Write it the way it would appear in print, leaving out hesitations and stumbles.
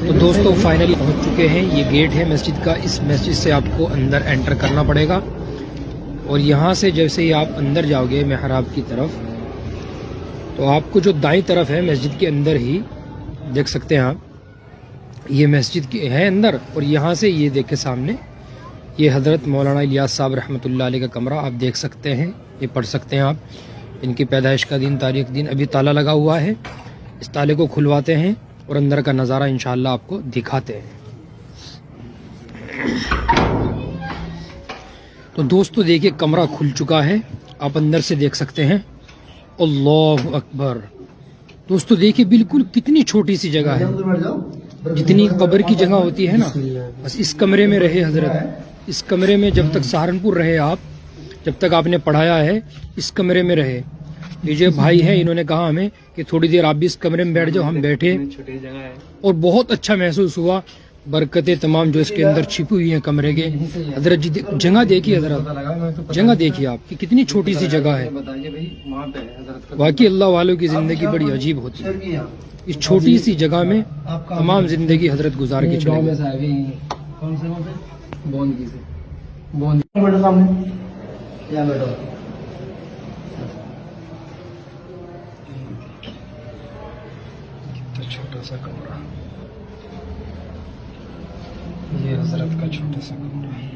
तो दोस्तों फाइनली पहुंच चुके हैं। ये गेट है मस्जिद का। इस मस्जिद से आपको अंदर एंटर करना पड़ेगा और यहाँ से जैसे ही आप अंदर जाओगे मेहराब की तरफ, तो आपको जो दाईं तरफ है मस्जिद के अंदर ही देख सकते हैं आप, ये मस्जिद की है अंदर। और यहाँ से ये देखे सामने, ये हज़रत मौलाना इलियास साहब रहमतुल्लाह अलैह का कमरा आप देख सकते हैं। ये पढ़ सकते हैं आप इनकी पैदाइश का दिन, तारीख, दिन। अभी ताला लगा हुआ है, इस ताले को खुलवाते हैं और अंदर का नज़ारा इंशाअल्लाह आपको दिखाते हैं। तो दोस्तों देखिए कमरा खुल चुका है, आप अंदर से देख सकते हैं। अल्लाह अकबर। दोस्तों देखिए बिल्कुल कितनी छोटी सी जगह है, जितनी कब्र की जगह होती है ना, बस इस कमरे में रहे हजरत। इस कमरे में जब तक सहारनपुर रहे आप, जब तक आपने पढ़ाया है इस कमरे में रहे। ये जो भाई है इन्होंने कहा हमें कि थोड़ी देर आप भी इस कमरे में बैठ जाओ। हम बैठे और बहुत अच्छा महसूस हुआ। बरकतें तमाम जो इसके अंदर छिपी हुई हैं कमरे के। हजरत जी जगह देखिए, हजरत जगह देखिए आप कि कितनी छोटी सी जगह है। वाकई अल्लाह वालों की जिंदगी बड़ी अजीब होती है। इस छोटी सी जगह में तमाम जिंदगी हजरत गुजार के चले गए। छोटा सा कमरा, ये हजरत का छोटा सा कमरा है।